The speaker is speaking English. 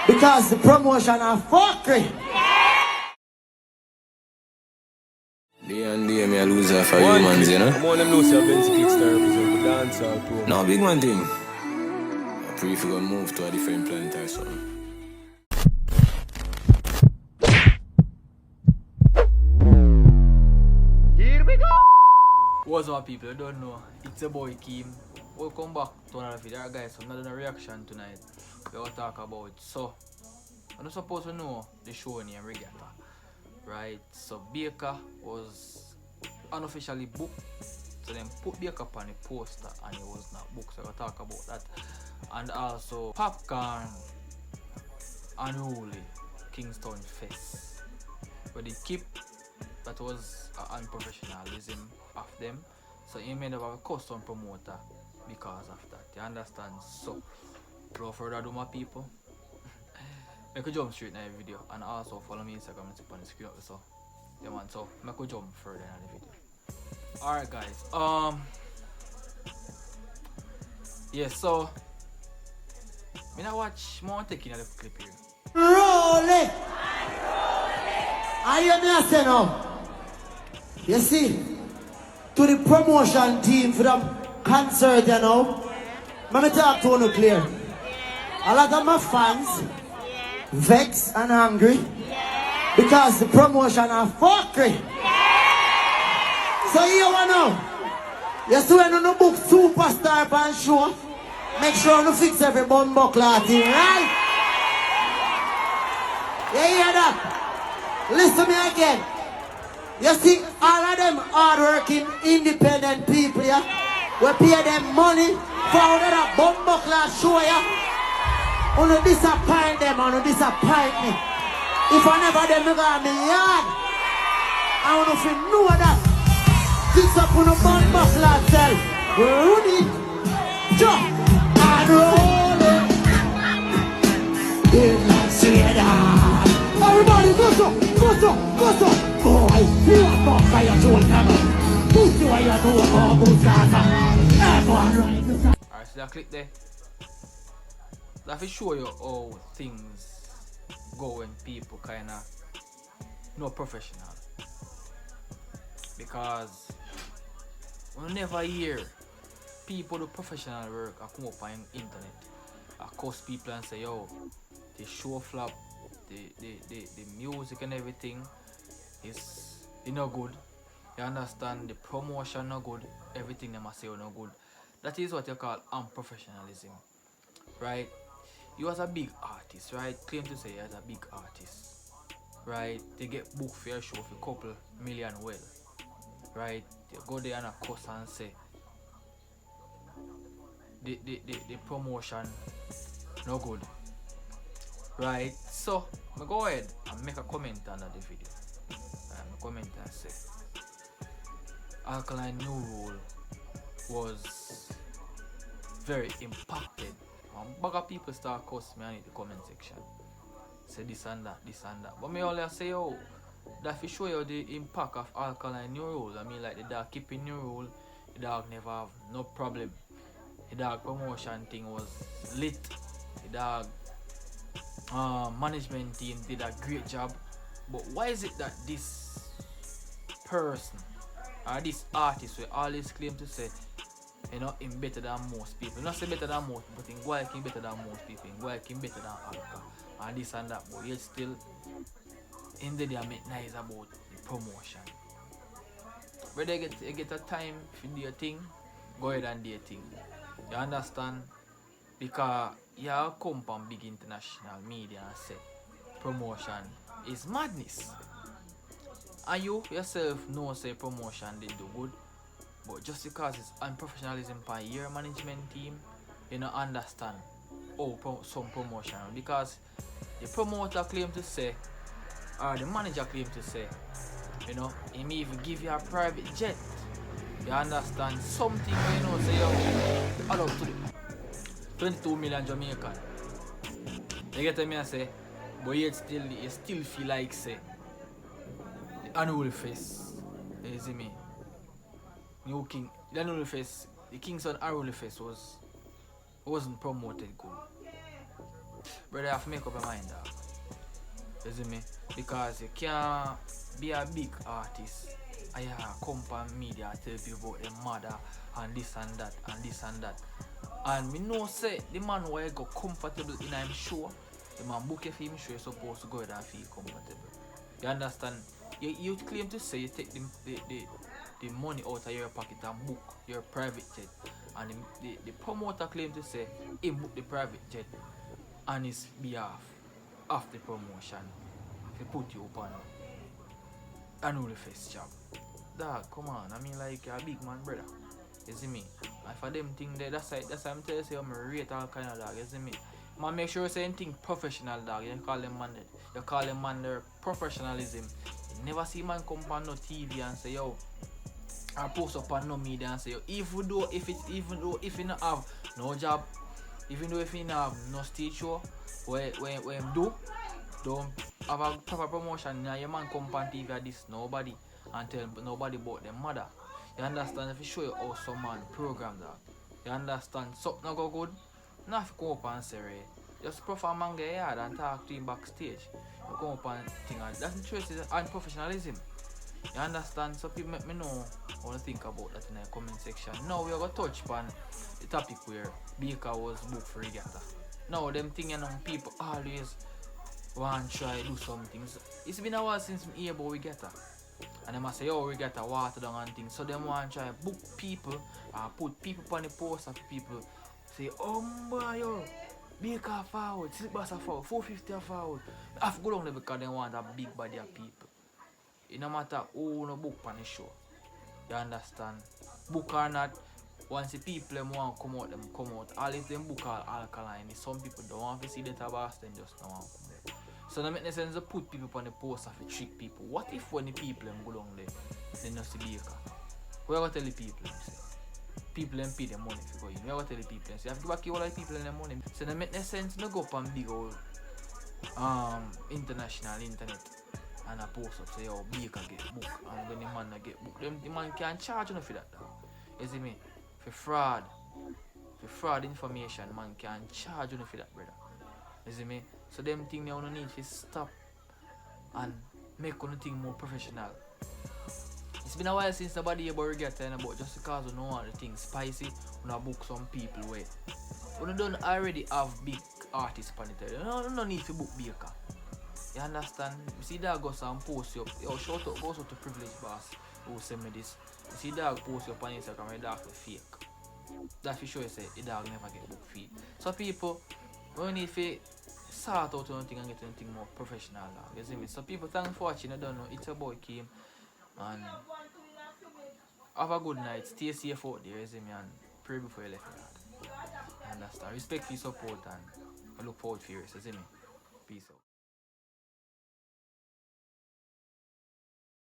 Because the promotion are fuckery. Day and day, me a loser for humans, you know? I'm on them loser, Benzi Kickstarter represent the dancehall promo. No, big one thing. I pray if we gonna move to a different planet or something. Here we go! What's up, people? You don't know. It's your boy Kim. Welcome back to another video, guys. So another reaction tonight. We're gonna talk about. So, I'm not supposed to know the show name Regatta, right? So Bayka was unofficially booked. So then put Bayka on the poster and it was not booked. So we'll talk about that. And also Popcaan unruly Kingston Fest. But they keep that was unprofessionalism of them. So he made up a custom promoter because of that. You understand? So without further ado, my people, make a jump straight in the video, and also follow me on Instagram and on the screen up. So yeah, man. So make a jump further in the video. Alright, guys. Yeah. So me not watch more taking a little clip here. Roll it! I hear me I say now. You see, to the promotion team for the concert, you know, let me talk to you clear. A lot of my fans vexed and angry because the promotion are fuckery. So you want to know, you see when you book superstar band show, make sure you fix every bum buckler thing, right? You hear that? Listen to me again. You see, all of them hard-working, independent people, yeah? We pay them money for another bumbo class show, yeah? You disappoint them, you disappoint me. If I never them, you got me yard. I want to know that. Fix up on a bumbo class cell. Run it, jump, and roll it. Did not see that. Everybody, go so, go so, go so. Boy, you are not by your own camera. Who's the way you do all those guys? Alright, so that click there. That will show you how things go when people kinda no professional. Because we never hear people do professional work and come up on internet. I cost people and say, yo, the show flop, the music and everything is no good. You understand? The promotion no good. Everything they must say no good. That is what you call unprofessionalism, right? You as a big artist, right? Claim to say you as a big artist, right? They get booked for your show for a couple million well, right? They go there and a cuss and say the promotion no good, right? So I go ahead and make a comment under the video. Comment and say Alkaline New Rule was very impacted. Bag of people start cussing me in the comment section. Say this and that, this and that. But me only say, oh, that will show you the impact of Alkaline New Rule. I mean, like the dog keeping New Rule, the dog never have no problem. The dog promotion thing was lit. The dog management team did a great job. But why is it that this person or this artist will always claim to say, you know, him better than most people? Not say better than most, but in Guay him better than most people, in Guay him better than Alka, and this and that, but yet still in the day make nice about the promotion. Whether you get a time if you do your thing, go ahead and do your thing. You understand? Because you come from big international media and say promotion is madness. And you yourself know say promotion did do good, but just because it's unprofessionalism by your management team, you don't understand some promotion. Because the promoter claim to say, or the manager claim to say, you know, he may even give you a private jet. You understand? Something where you know say you add up to the 22 million Jamaican. You get me and say, but yet still you still feel like say the annual fest. You see me? New King, the annual fest, the Kingston annual fest wasn't promoted good. brother, you have to make up your mind, dog. You see me? Because you can't be a big artist and you come on media and tell people about their mother and this and that and this and that. And we know say the man where you go comfortable in him show, the man book a film show, you're supposed to go there and feel comfortable. You understand? You claim to say you take the money out of your pocket and book your private jet. And the promoter claim to say he book the private jet on his behalf of the promotion. He put you up on a new face job. Dog, come on, I mean like a big man brother. You see me? And for them thing there, that's why I'm telling you I'm rate all kind of dog, you see me? Man, make sure you say anything professional dog, you call them man you call them man their professionalism. You never see man come on no TV and say yo, or post up on no media and say yo, even though if you not have no job, even though if you not have no stage show, where don't have a proper promotion, now your man come on TV at this nobody and tell nobody about them mother. You understand? If you show you how some man program that, you understand something not go good, not if you come up and say right. Just perform and get yard and talk to him backstage. You come up and think that's the truth and professionalism. You understand? So people make me know what to think about that in the comment section. Now we are going to touch upon the topic where Bayka was booked for Regatta. Now them thing, you know, people always want to try do some things. It's been a while since we hear about Regatta. And they must say, oh, Regatta water down and things. So them want to try book people put people on the poster for people. Say, oh boy, yo, Bayka forward, Silk Bass forward, 450 forward. I have to go down there because they want a big body of people. It no matter who no book on the show. You understand? Book or not, once the people them want to come out, them come out. All if them book all alkaline, some people don't want to see the tabas, them just don't want to come out. So that makes no sense to put people on the poster to trick people. What if when the people them go down there, they don't see Bayka? What are you going to tell the people them say? People them pay them money if you go in. What are you going to tell the people them say? You have to give back all the people in the money. So that makes no sense to go up on big old international internet and a post up say yo Bayka get book and when the man get book, the man can't charge you for that. You see me? For fraud information, man can charge you for that, brother. You see me? So them thing you need to stop and make thing more professional. It's been a while since nobody about Regatta and about just because you know all the things spicy, you book some people way. You don't already have big artists on it. You don't need to book Bayka. You understand? You see that goes and post you up. Yo, shout out goes out to Privilege Boss who sent me this. You see that post you up on Instagram and dog is fake. That's for sure you say the dog never get book feed. So people, we need to sort out anything and get anything more professional. You see me? So people, thanks for watching. I don't know. It's your boy Kim. And have a good night. Stay safe out there, you see me? And pray before you left me. Understand? Respect for your support and I look forward for yours, you see me? Peace out.